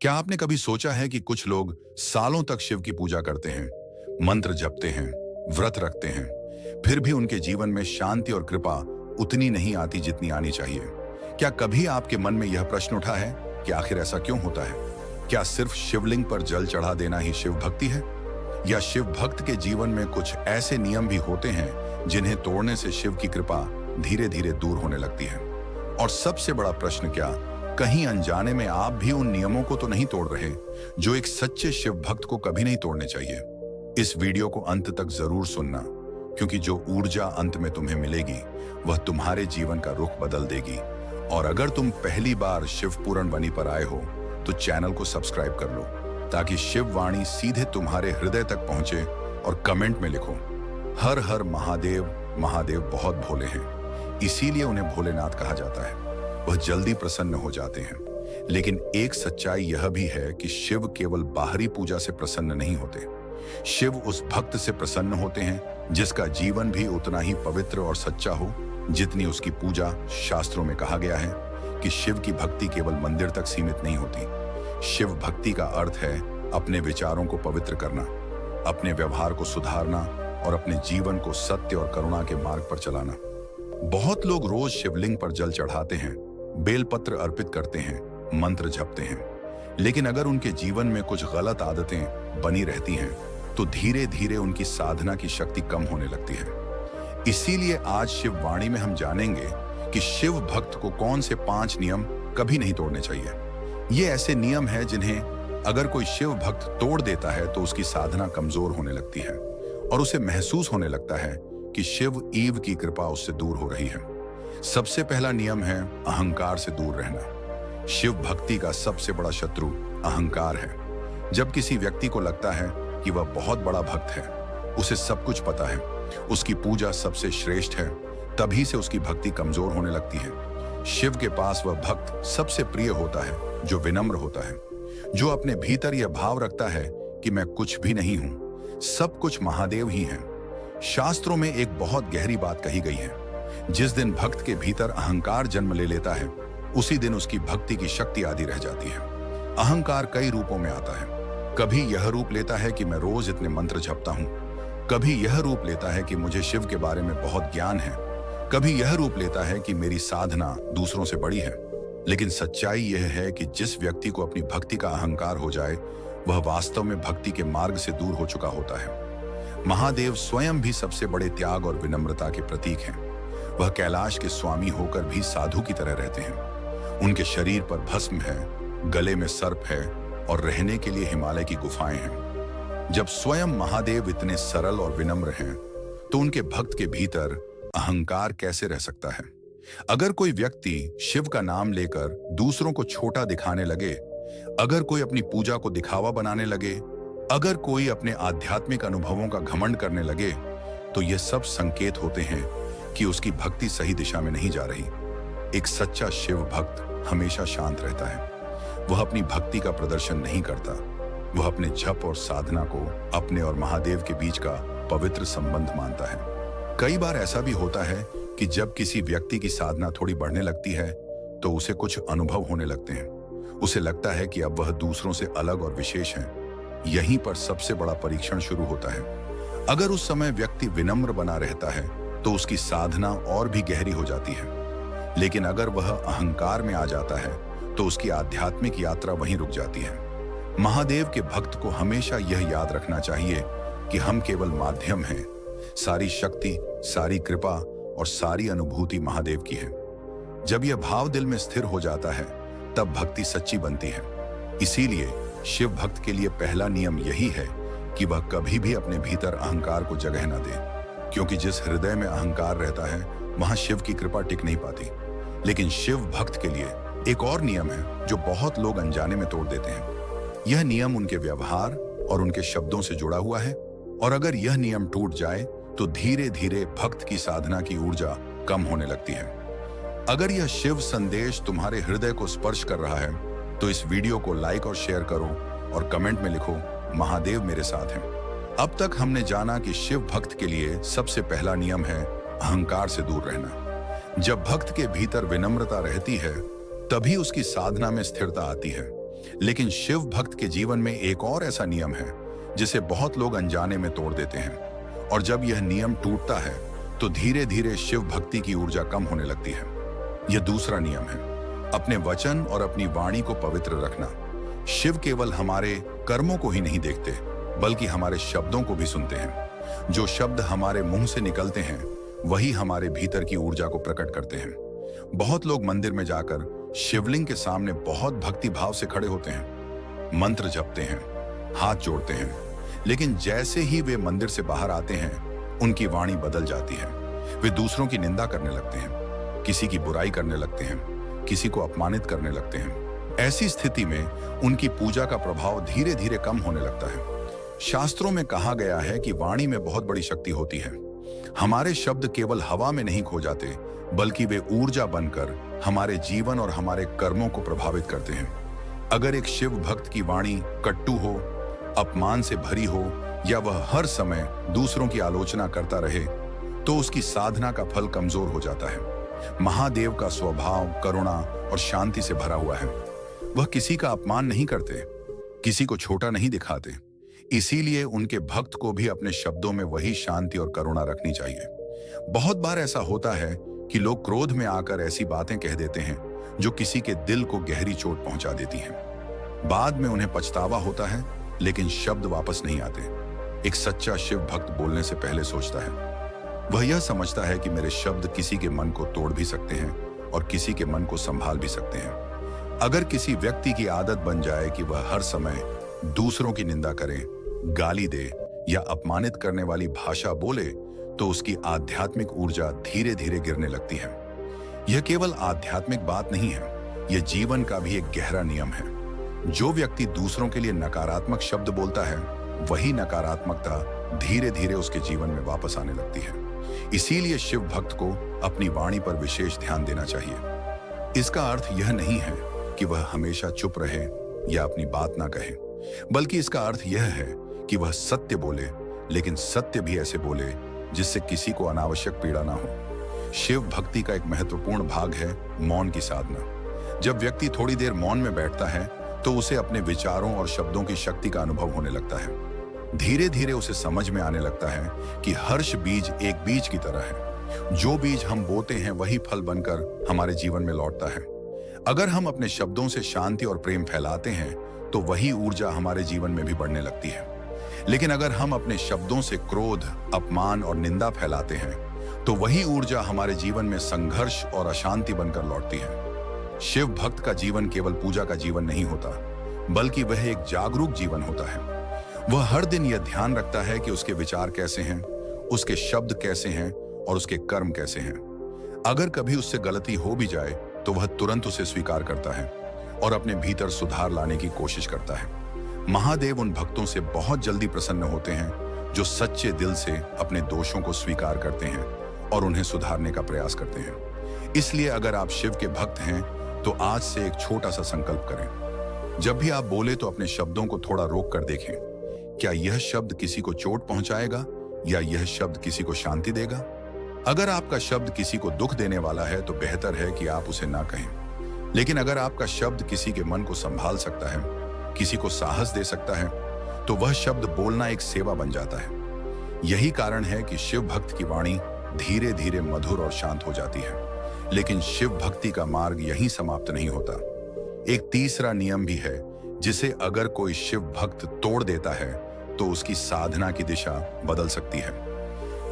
क्या आपने कभी सोचा है कि कुछ लोग सालों तक शिव की पूजा करते हैं, मंत्र जपते हैं, व्रत रखते हैं, फिर भी उनके जीवन में शांति और कृपा उतनी नहीं आती जितनी आनी चाहिए? क्या कभी आपके मन में यह प्रश्न उठा है कि आखिर ऐसा क्यों होता है? क्या सिर्फ शिवलिंग पर जल चढ़ा देना ही शिव भक्ति है, या शिव भक्त के जीवन में कुछ ऐसे नियम भी होते हैं जिन्हें तोड़ने से शिव की कृपा धीरे धीरे दूर होने लगती है? और सबसे बड़ा प्रश्न, क्या कहीं अनजाने में आप भी उन नियमों को तो नहीं तोड़ रहे जो एक सच्चे शिव भक्त को कभी नहीं तोड़ने चाहिए? इस वीडियो को अंत तक जरूर सुनना, क्योंकि जो ऊर्जा अंत में तुम्हें मिलेगी वह तुम्हारे जीवन का रुख बदल देगी। और अगर तुम पहली बार शिव पुराण वाणी पर आए हो तो चैनल को सब्सक्राइब कर लो, ताकि शिव वाणी सीधे तुम्हारे हृदय तक पहुंचे। और कमेंट में लिखो, हर हर महादेव। महादेव बहुत भोले हैं, इसीलिए उन्हें भोलेनाथ कहा जाता है। वह जल्दी प्रसन्न हो जाते हैं। लेकिन एक सच्चाई यह भी है कि शिव केवल बाहरी पूजा से प्रसन्न नहीं होते। शिव उस भक्त से प्रसन्न होते हैं जिसका जीवन भी उतना ही पवित्र और सच्चा हो जितनी उसकी पूजा। शास्त्रों में कहा गया है कि शिव की भक्ति केवल मंदिर तक सीमित नहीं होती। शिव भक्ति का अर्थ है अपने विचारों को पवित्र करना, अपने व्यवहार को सुधारना और अपने जीवन को सत्य और करुणा के मार्ग पर चलाना। बहुत लोग रोज शिवलिंग पर जल चढ़ाते हैं, बेलपत्र अर्पित करते हैं, मंत्र जपते हैं, लेकिन अगर उनके जीवन में कुछ गलत आदतें बनी रहती हैं तो धीरे धीरे उनकी साधना की शक्ति कम होने लगती है। इसीलिए आज शिव वाणी में हम जानेंगे कि शिव भक्त को कौन से 5 नियम कभी नहीं तोड़ने चाहिए। ये ऐसे नियम हैं जिन्हें अगर कोई शिव भक्त तोड़ देता है तो उसकी साधना कमजोर होने लगती है और उसे महसूस होने लगता है कि शिव ईव की कृपा उससे दूर हो रही है। सबसे पहला नियम है अहंकार से दूर रहना। शिव भक्ति का सबसे बड़ा शत्रु अहंकार है। जब किसी व्यक्ति को लगता है कि वह बहुत बड़ा भक्त है, उसे सब कुछ पता है, उसकी पूजा सबसे श्रेष्ठ है, तभी से उसकी भक्ति कमजोर होने लगती है। शिव के पास वह भक्त सबसे प्रिय होता है जो विनम्र होता है, जो अपने भीतर यह भाव रखता है कि मैं कुछ भी नहीं हूं, सब कुछ महादेव ही हैं। शास्त्रों में एक बहुत गहरी बात कही गई है, जिस दिन भक्त के भीतर अहंकार जन्म ले लेता है उसी दिन उसकी भक्ति की शक्ति आधी रह जाती है। अहंकार कई रूपों में आता है। कभी यह रूप लेता है कि मैं रोज इतने मंत्र जपता हूं, कभी यह रूप लेता है कि मुझे शिव के बारे में बहुत ज्ञान है, कभी यह रूप लेता है कि मेरी साधना दूसरों से बड़ी है। लेकिन सच्चाई यह है कि जिस व्यक्ति को अपनी भक्ति का अहंकार हो जाए वह वास्तव में भक्ति के मार्ग से दूर हो चुका होता है। महादेव स्वयं भी सबसे बड़े त्याग और विनम्रता के प्रतीक हैं। वह कैलाश के स्वामी होकर भी साधु की तरह रहते हैं। उनके शरीर पर भस्म है, गले में सर्प है और रहने के लिए हिमालय की गुफाएं हैं। जब स्वयं महादेव इतने सरल और विनम्र हैं, तो उनके भक्त के भीतर अहंकार कैसे रह सकता है? अगर कोई व्यक्ति शिव का नाम लेकर दूसरों को छोटा दिखाने लगे, अगर कोई अपनी पूजा को दिखावा बनाने लगे, अगर कोई अपने आध्यात्मिक अनुभवों का घमंड करने लगे, तो ये सब संकेत होते हैं कि उसकी भक्ति सही दिशा में नहीं जा रही। एक सच्चा शिव भक्त हमेशा शांत रहता है। वह अपनी भक्ति का प्रदर्शन नहीं करता। वह अपने जप और साधना को अपने और महादेव के बीच का पवित्र संबंध मानता है। कई बार ऐसा भी होता है कि जब किसी व्यक्ति की साधना थोड़ी बढ़ने लगती है तो उसे कुछ अनुभव होने लगते हैं। उसे लगता है कि अब वह दूसरों से अलग और विशेष है। यहीं पर सबसे बड़ा परीक्षण शुरू होता है। अगर उस समय व्यक्ति विनम्र बना रहता है तो उसकी साधना और भी गहरी हो जाती है। लेकिन अगर वह अहंकार में आ जाता है तो उसकी आध्यात्मिक यात्रा वहीं रुक जाती है। महादेव के भक्त को हमेशा यह याद रखना चाहिए कि हम केवल माध्यम हैं। सारी शक्ति, सारी कृपा और सारी अनुभूति महादेव की है। जब यह भाव दिल में स्थिर हो जाता है तब भक्ति सच्ची बनती है। इसीलिए शिव भक्त के लिए पहला नियम यही है कि वह कभी भी अपने भीतर अहंकार को जगह न दे, क्योंकि जिस हृदय में अहंकार रहता है वहां शिव की कृपा टिक नहीं पाती। लेकिन शिव भक्त के लिए एक और नियम है जो बहुत लोग अनजाने में तोड़ देते हैं। यह नियम उनके व्यवहार और उनके शब्दों से जुड़ा हुआ है, और अगर यह नियम टूट जाए तो धीरे धीरे भक्त की साधना की ऊर्जा कम होने लगती है। अगर यह शिव संदेश तुम्हारे हृदय को स्पर्श कर रहा है तो इस वीडियो को लाइक और शेयर करो और कमेंट में लिखो, महादेव मेरे साथ हैं। अब तक हमने जाना कि शिव भक्त के लिए सबसे पहला नियम है अहंकार से दूर रहना। जब भक्त के भीतर विनम्रता रहती है तभी उसकी साधना में स्थिरता आती है। लेकिन शिव भक्त के जीवन में एक और ऐसा नियम है जिसे बहुत लोग अनजाने में तोड़ देते हैं, और जब यह नियम टूटता है तो धीरे धीरे शिव भक्ति की ऊर्जा कम होने लगती है। यह दूसरा नियम है, अपने वचन और अपनी वाणी को पवित्र रखना। शिव केवल हमारे कर्मों को ही नहीं देखते, बल्कि हमारे शब्दों को भी सुनते हैं। जो शब्द हमारे मुंह से निकलते हैं वही हमारे भीतर की ऊर्जा को प्रकट करते हैं। बहुत लोग मंदिर में जाकर शिवलिंग के सामने बहुत भक्ति भाव से खड़े होते हैं, मंत्र जपते हैं, हाथ जोड़ते हैं, लेकिन जैसे ही वे मंदिर से बाहर आते हैं उनकी वाणी बदल जाती है। वे दूसरों की निंदा करने लगते हैं, किसी की बुराई करने लगते हैं, किसी को अपमानित करने लगते हैं। ऐसी स्थिति में उनकी पूजा का प्रभाव धीरे धीरे कम होने लगता है। शास्त्रों में कहा गया है कि वाणी में बहुत बड़ी शक्ति होती है। हमारे शब्द केवल हवा में नहीं खो जाते, बल्कि वे ऊर्जा बनकर हमारे जीवन और हमारे कर्मों को प्रभावित करते हैं। अगर एक शिव भक्त की वाणी कट्टू हो, अपमान से भरी हो, या वह हर समय दूसरों की आलोचना करता रहे, तो उसकी साधना का फल कमजोर हो जाता है। महादेव का स्वभाव करुणा और शांति से भरा हुआ है। वह किसी का अपमान नहीं करते, किसी को छोटा नहीं दिखाते। इसीलिए उनके भक्त को भी अपने शब्दों में वही शांति और करुणा रखनी चाहिए। बहुत बार ऐसा होता है कि लोग क्रोध में आकर ऐसी बातें कह देते हैं जो किसी के दिल को गहरी चोट पहुंचा देती हैं। बाद में उन्हें पछतावा होता है, लेकिन शब्द वापस नहीं आते। एक सच्चा शिव भक्त बोलने से पहले सोचता है। वह यह समझता है कि मेरे शब्द किसी के मन को तोड़ भी सकते हैं और किसी के मन को संभाल भी सकते हैं। अगर किसी व्यक्ति की आदत बन जाए कि वह हर समय दूसरों की निंदा करे, गाली दे या अपमानित करने वाली भाषा बोले, तो उसकी आध्यात्मिक ऊर्जा धीरे धीरे गिरने लगती है। यह केवल आध्यात्मिक बात नहीं है, यह जीवन का भी एक गहरा नियम है। जो व्यक्ति दूसरों के लिए नकारात्मक शब्द बोलता है, वही नकारात्मकता धीरे धीरे उसके जीवन में वापस आने लगती है। इसीलिए शिव भक्त को अपनी वाणी पर विशेष ध्यान देना चाहिए। इसका अर्थ यह नहीं है कि वह हमेशा चुप रहे या अपनी बात ना कहे, बल्कि इसका अर्थ यह है कि वह सत्य बोले, लेकिन सत्य भी ऐसे बोले जिससे किसी को अनावश्यक पीड़ा ना हो। शिव भक्ति का एक महत्वपूर्ण भाग है मौन की साधना। जब व्यक्ति थोड़ी देर मौन में बैठता है तो उसे अपने विचारों और शब्दों की शक्ति का अनुभव होने लगता है। धीरे धीरे उसे समझ में आने लगता है कि हर्ष बीज एक बीज की तरह है। जो बीज हम बोते हैं वही फल बनकर हमारे जीवन में लौटता है। अगर हम अपने शब्दों से शांति और प्रेम फैलाते हैं तो वही ऊर्जा हमारे जीवन में भी बढ़ने लगती है। लेकिन अगर हम अपने शब्दों से क्रोध, अपमान और निंदा फैलाते हैं तो वही ऊर्जा हमारे जीवन में संघर्ष और अशांति बनकर लौटती है। शिव भक्त का जीवन केवल पूजा का जीवन नहीं होता, बल्कि वह एक जागरूक जीवन होता है। वह हर दिन यह ध्यान रखता है कि उसके विचार कैसे हैं, उसके शब्द कैसे हैं और उसके कर्म कैसे हैं। अगर कभी उससे गलती हो भी जाए तो वह तुरंत उसे स्वीकार करता है और अपने भीतर सुधार लाने की कोशिश करता है। महादेव उन भक्तों से बहुत जल्दी प्रसन्न होते हैं जो सच्चे दिल से अपने दोषों को स्वीकार करते हैं और उन्हें सुधारने का प्रयास करते हैं। इसलिए अगर आप शिव के भक्त हैं तो आज से एक छोटा सा संकल्प करें। जब भी आप बोले तो अपने शब्दों को थोड़ा रोक कर देखें। क्या यह शब्द किसी को चोट पहुंचाएगा या यह शब्द किसी को शांति देगा? अगर आपका शब्द किसी को दुख देने वाला है तो बेहतर है कि आप उसे ना कहें। लेकिन अगर आपका शब्द किसी के मन को संभाल सकता है, किसी को साहस दे सकता है, तो वह शब्द बोलना एक सेवा बन जाता है। यही कारण है कि शिव भक्त की वाणी धीरे धीरे मधुर और शांत हो जाती है। लेकिन शिव भक्ति का मार्ग यहीं समाप्त नहीं होता। एक तीसरा नियम भी है जिसे अगर कोई शिव भक्त तोड़ देता है तो उसकी साधना की दिशा बदल सकती है।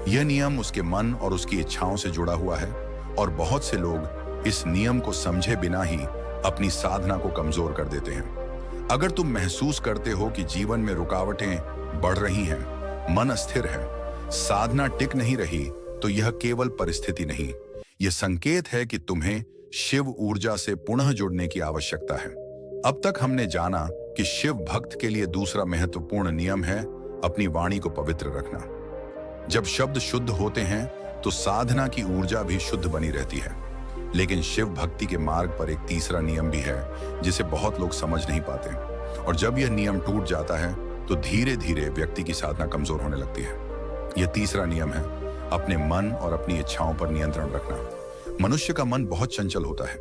यह नियम उसके मन और उसकी इच्छाओं से जुड़ा हुआ है और बहुत से लोग इस नियम को समझे बिना ही अपनी साधना को कमजोर कर देते हैं। अगर तुम महसूस करते हो कि जीवन में रुकावटें बढ़ रही हैं, मन अस्थिर है, साधना टिक नहीं रही, तो यह केवल परिस्थिति नहीं, यह संकेत है कि तुम्हें शिव ऊर्जा से पुनः जुड़ने की आवश्यकता है। अब तक हमने जाना कि शिव भक्त के लिए दूसरा महत्वपूर्ण नियम है अपनी वाणी को पवित्र रखना। जब शब्द शुद्ध होते हैं तो साधना की ऊर्जा भी शुद्ध बनी रहती है। लेकिन शिव भक्ति के मार्ग पर एक तीसरा नियम भी है जिसे बहुत लोग समझ नहीं पाते, और जब यह नियम टूट जाता है तो धीरे धीरे व्यक्ति की साधना कमजोर होने लगती है। यह तीसरा नियम है अपने मन और अपनी इच्छाओं पर नियंत्रण रखना। मनुष्य का मन बहुत चंचल होता है।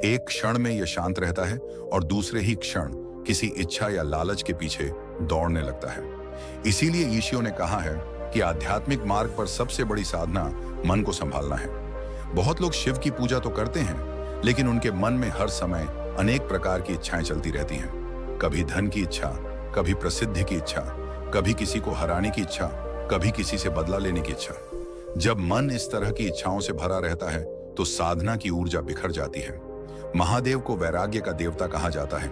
एक क्षण में यह शांत रहता है और दूसरे ही क्षण किसी इच्छा या लालच के पीछे दौड़ने लगता है। इसीलिए ईशियो ने कहा है कि आध्यात्मिक मार्ग पर सबसे बड़ी साधना मन को संभालना है। बहुत लोग शिव की पूजा तो करते हैं, लेकिन उनके मन में हर समय अनेक प्रकार की इच्छाएं चलती रहती हैं। कभी धन की इच्छा, कभी प्रसिद्धि की इच्छा, कभी किसी को हराने की इच्छा, कभी किसी से बदला लेने की इच्छा। जब मन इस तरह की इच्छाओं से भरा रहता है तो साधना की ऊर्जा बिखर जाती है। महादेव को वैराग्य का देवता कहा जाता है।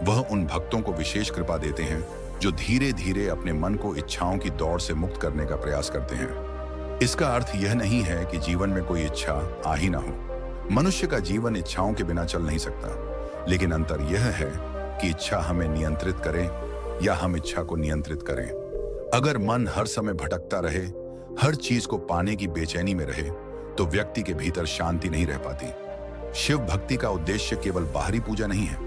वह उन भक्तों को विशेष कृपा देते हैं जो धीरे धीरे अपने मन को इच्छाओं की दौड़ से मुक्त करने का प्रयास करते हैं। इसका अर्थ यह नहीं है कि जीवन में कोई इच्छा आ ही ना हो। मनुष्य का जीवन इच्छाओं के बिना चल नहीं सकता, लेकिन अंतर यह है कि इच्छा हमें नियंत्रित करे या हम इच्छा को नियंत्रित करें। अगर मन हर समय भटकता रहे, हर चीज को पाने की बेचैनी में रहे, तो व्यक्ति के भीतर शांति नहीं रह पाती। शिव भक्ति का उद्देश्य केवल बाहरी पूजा नहीं है,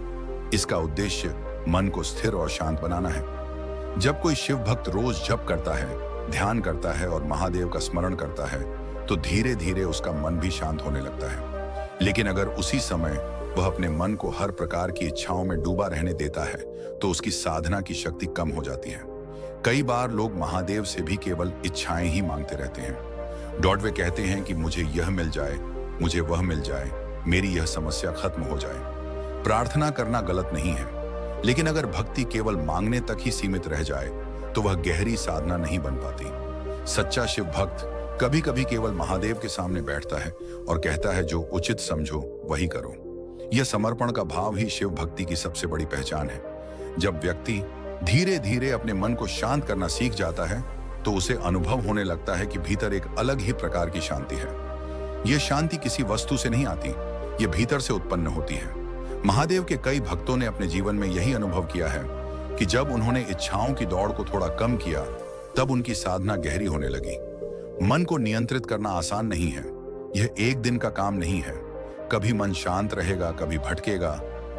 इसका उद्देश्य मन को स्थिर और शांत बनाना है। जब कोई शिव भक्त रोज जप करता है, ध्यान करता है और महादेव का स्मरण करता है, तो धीरे धीरे उसका मन भी शांत होने लगता है। लेकिन अगर उसी समय वह अपने मन को हर प्रकार की इच्छाओं में डूबा रहने देता है, तो उसकी साधना की शक्ति कम हो जाती है। कई बार लोग महादेव से भी केवल इच्छाएं ही मांगते रहते हैं। डॉडवे कहते हैं कि मुझे यह मिल जाए, मुझे वह मिल जाए, मेरी यह समस्या खत्म हो जाए। प्रार्थना करना गलत नहीं है, लेकिन अगर भक्ति केवल मांगने तक ही सीमित रह जाए तो वह गहरी साधना नहीं बन पाती। सच्चा शिव भक्त कभी कभी केवल महादेव के सामने बैठता है और कहता है, जो उचित समझो वही करो। यह समर्पण का भाव ही शिव भक्ति की सबसे बड़ी पहचान है। जब व्यक्ति धीरे धीरे अपने मन को शांत करना सीख जाता है, तो उसे अनुभव होने लगता है कि भीतर एक अलग ही प्रकार की शांति है। यह शांति किसी वस्तु से नहीं आती, यह भीतर से उत्पन्न होती है। महादेव के कई भक्तों ने अपने जीवन में यही अनुभव किया है कि जब उन्होंने इच्छाओं की दौड़ को थोड़ा कम किया, तब उनकी साधना गहरी होने लगी। मन को नियंत्रित करना आसान नहीं है, यह एक दिन का काम नहीं है। कभी मन शांत रहेगा, कभी भटकेगा,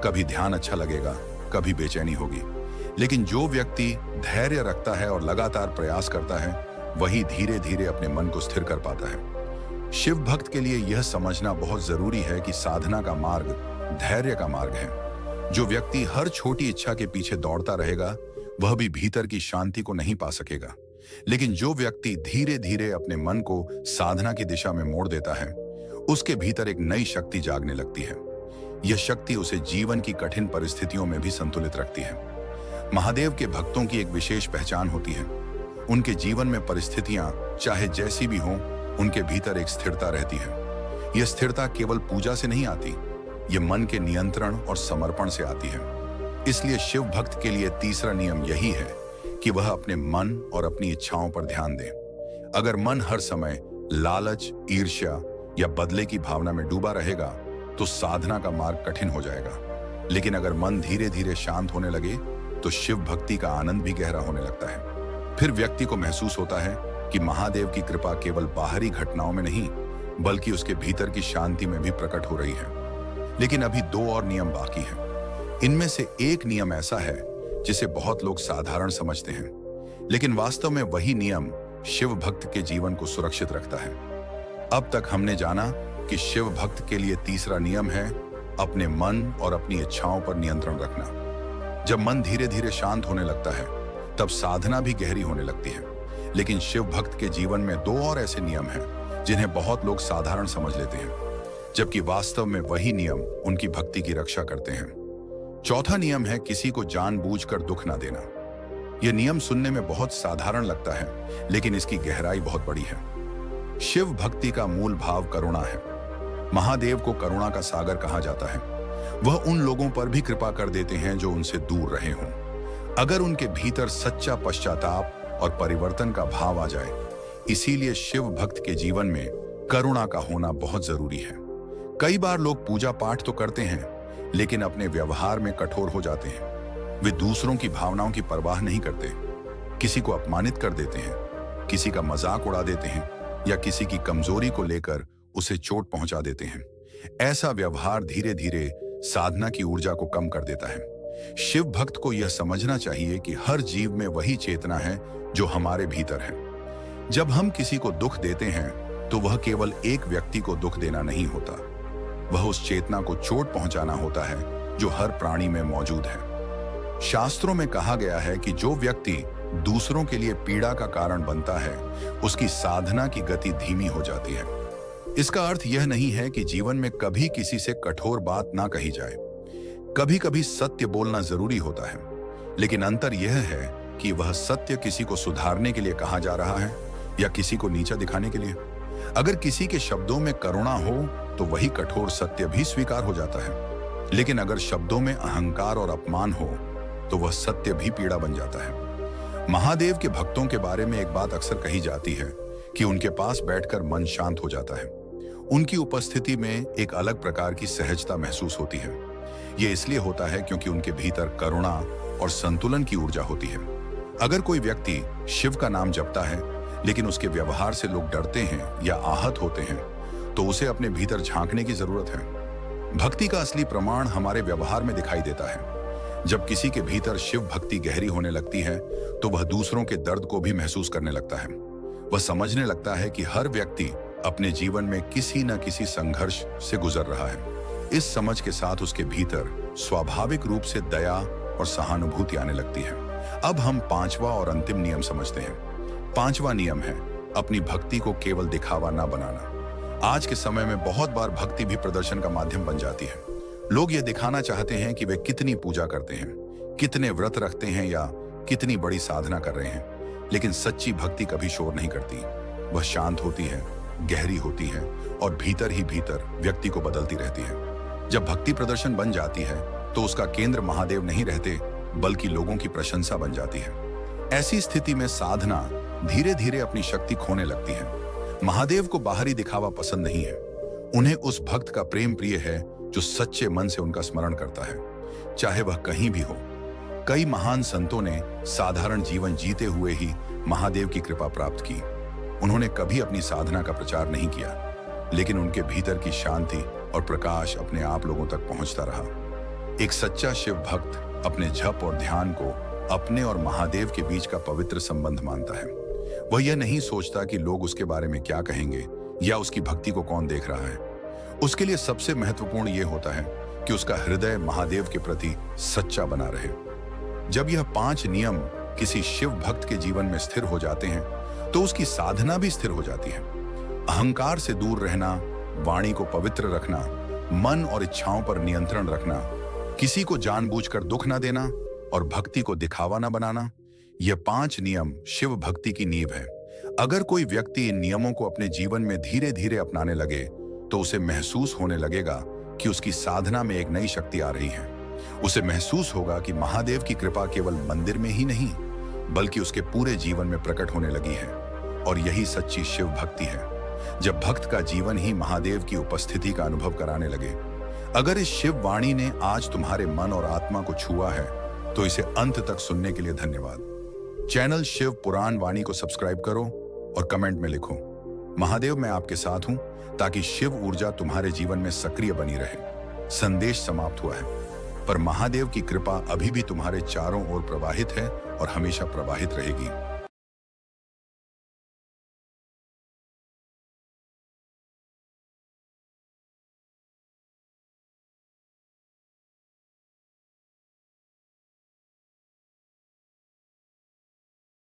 कभी ध्यान अच्छा लगेगा, कभी बेचैनी होगी। लेकिन जो व्यक्ति धैर्य रखता है और लगातार प्रयास करता है, वही धीरे धीरे अपने मन को स्थिर कर पाता है। शिव भक्त के लिए यह समझना बहुत जरूरी है कि साधना का मार्ग धैर्य का मार्ग है। जो व्यक्ति हर छोटी इच्छा के पीछे दौड़ता रहेगा, वह भी भीतर की शांति को नहीं पा सकेगा। लेकिन जो व्यक्ति धीरे धीरे अपने मन को साधना की दिशा में मोड़ देता है, उसके भीतर एक नई शक्ति जागने लगती है। यह शक्ति उसे जीवन की कठिन परिस्थितियों में भी संतुलित रखती है। महादेव के भक्तों की एक विशेष पहचान होती है। उनके जीवन में परिस्थितियां चाहे जैसी भी हों, उनके भीतर एक स्थिरता रहती है। यह स्थिरता केवल पूजा से नहीं आती, यह मन के नियंत्रण और समर्पण से आती है। इसलिए शिव भक्त के लिए तीसरा नियम यही है कि वह अपने मन और अपनी इच्छाओं पर ध्यान दे। अगर मन हर समय लालच, ईर्ष्या या बदले की भावना में डूबा रहेगा, तो साधना का मार्ग कठिन हो जाएगा। लेकिन अगर मन धीरे धीरे शांत होने लगे, तो शिव भक्ति का आनंद भी गहरा होने लगता है। फिर व्यक्ति को महसूस होता है कि महादेव की कृपा केवल बाहरी घटनाओं में नहीं, बल्कि उसके भीतर की शांति में भी प्रकट हो रही है। लेकिन अभी दो और नियम बाकी हैं। इनमें से एक नियम ऐसा है जिसे बहुत लोग साधारण समझते हैं, लेकिन वास्तव में वही नियम शिव भक्त के जीवन को सुरक्षित रखता है। अब तक हमने जाना कि शिव भक्त के लिए तीसरा नियम है अपने मन और अपनी इच्छाओं पर नियंत्रण रखना। जब मन धीरे धीरे शांत होने लगता है, तब साधना भी गहरी होने लगती है। लेकिन शिव भक्त के जीवन में दो और ऐसे नियम हैं जिन्हें बहुत लोग साधारण समझ लेते हैं, जबकि वास्तव में वही नियम उनकी भक्ति की रक्षा करते हैं। चौथा नियम है किसी को जानबूझकर दुख ना देना। यह नियम सुनने में बहुत साधारण लगता है, लेकिन इसकी गहराई बहुत बड़ी है। शिव भक्ति का मूल भाव करुणा है। महादेव को करुणा का सागर कहा जाता है। वह उन लोगों पर भी कृपा कर देते हैं जो उनसे दूर रहे हों, अगर उनके भीतर सच्चा पश्चाताप और परिवर्तन का भाव आ जाए। इसीलिए शिव भक्त के जीवन में करुणा का होना बहुत जरूरी है। कई बार लोग पूजा पाठ तो करते हैं, लेकिन अपने व्यवहार में कठोर हो जाते हैं। वे दूसरों की भावनाओं की परवाह नहीं करते, किसी को अपमानित कर देते हैं, किसी का मजाक उड़ा देते हैं या किसी की कमजोरी को लेकर उसे चोट पहुंचा देते हैं। ऐसा व्यवहार धीरे धीरे साधना की ऊर्जा को कम कर देता है। शिव भक्त को यह समझना चाहिए कि हर जीव में वही चेतना है जो हमारे भीतर है। जब हम किसी को दुख देते हैं, तो वह केवल एक व्यक्ति को दुख देना नहीं होता, वह उस चेतना को चोट पहुंचाना होता है जो हर प्राणी में मौजूद है। शास्त्रों में कहा गया है कि जो व्यक्ति दूसरों के लिए पीड़ा का कारण बनता है, उसकी साधना की गति धीमी हो जाती है। इसका अर्थ यह नहीं है कि जीवन में कभी किसी से कठोर बात ना कही जाए। कभी कभी सत्य बोलना जरूरी होता है, लेकिन अंतर यह है कि वह सत्य किसी को सुधारने के लिए कहा जा रहा है या किसी को नीचा दिखाने के लिए। अगर किसी के शब्दों में करुणा हो तो वही कठोर सत्य भी स्वीकार हो जाता है, लेकिन अगर शब्दों में अहंकार और अपमान हो तो वह सत्य भी पीड़ा बन जाता है। महादेव के भक्तों के बारे में एक बात अक्सर कही जाती है कि उनके पास बैठकर मन शांत हो जाता है। उनकी उपस्थिति में एक अलग प्रकार की सहजता महसूस होती है। यह इसलिए होता है क्योंकि उनके भीतर करुणा और संतुलन की ऊर्जा होती है। अगर कोई व्यक्ति शिव का नाम जपता है लेकिन उसके व्यवहार से लोग डरते हैं या आहत होते हैं, तो उसे अपने भीतर झांकने की जरूरत है। भक्ति का असली प्रमाण हमारे व्यवहार में दिखाई देता है। जब किसी के भीतर शिव भक्ति गहरी होने लगती है तो वह दूसरों के दर्द को भी महसूस करने लगता है। वह समझने लगता है कि हर व्यक्ति अपने जीवन में किसी न किसी संघर्ष से गुजर रहा है। इस समझ के साथ उसके भीतर स्वाभाविक रूप से दया और सहानुभूति आने लगती है। अब हम पांचवा और अंतिम नियम समझते हैं। पांचवा नियम है अपनी भक्ति को केवल दिखावा ना बनाना। आज के समय में बहुत बार भक्ति भी प्रदर्शन का माध्यम बन जाती है। लोग ये दिखाना चाहते हैं कि वे कितनी पूजा करते हैं, कितने व्रत रखते हैं या कितनी बड़ी साधना कर रहे हैं, लेकिन सच्ची भक्ति कभी शोर नहीं करती। वह शांत होती है, गहरी होती है और भीतर ही भीतर व्यक्ति को बदलती रहती है। जब भक्ति प्रदर्शन बन जाती है तो उसका केंद्र महादेव नहीं रहते, बल्कि लोगों की प्रशंसा बन जाती है। ऐसी स्थिति में साधना धीरे धीरे अपनी शक्ति खोने लगती है। महादेव को बाहरी दिखावा पसंद नहीं है। उन्हें उस भक्त का प्रेम प्रिय है जो सच्चे मन से उनका स्मरण करता है, चाहे वह कहीं भी हो। कई महान संतों ने साधारण जीवन जीते हुए ही महादेव की कृपा प्राप्त की। उन्होंने कभी अपनी साधना का प्रचार नहीं किया, लेकिन उनके भीतर की शांति और प्रकाश अपने आप लोगों तक पहुंचता रहा। एक सच्चा शिव भक्त अपने जप और ध्यान को अपने और महादेव के बीच का पवित्र संबंध मानता है। वह यह नहीं सोचता कि लोग उसके बारे में क्या कहेंगे या उसकी भक्ति को कौन देख रहा है। उसके लिए सबसे महत्वपूर्ण यह होता है कि उसका हृदय महादेव के प्रति सच्चा बना रहे। जब यह 5 नियम किसी शिव भक्त के जीवन में स्थिर हो जाते हैं तो उसकी साधना भी स्थिर हो जाती है। अहंकार से दूर रहना, वाणी को पवित्र रखना, मन और इच्छाओं पर नियंत्रण रखना, किसी को जानबूझकर दुख न देना और भक्ति को दिखावा न बनाना, यह 5 नियम शिव भक्ति की नींव है। अगर कोई व्यक्ति इन नियमों को अपने जीवन में धीरे धीरे अपनाने लगे तो उसे महसूस होने लगेगा कि उसकी साधना में एक नई शक्ति आ रही है। उसे महसूस होगा कि महादेव की कृपा केवल मंदिर में ही नहीं, बल्कि उसके पूरे जीवन में प्रकट होने लगी है। और यही सच्ची शिव भक्ति है, जब भक्त का जीवन ही महादेव की उपस्थिति का अनुभव कराने लगे। अगर इस शिव वाणी ने आज तुम्हारे मन और आत्मा को छुआ है तो इसे अंत तक सुनने के लिए धन्यवाद। चैनल शिव पुराण वाणी को सब्सक्राइब करो और कमेंट में लिखो, महादेव मैं आपके साथ हूं, ताकि शिव ऊर्जा तुम्हारे जीवन में सक्रिय बनी रहे। संदेश समाप्त हुआ है, पर महादेव की कृपा अभी भी तुम्हारे चारों ओर प्रवाहित है और हमेशा प्रवाहित रहेगी।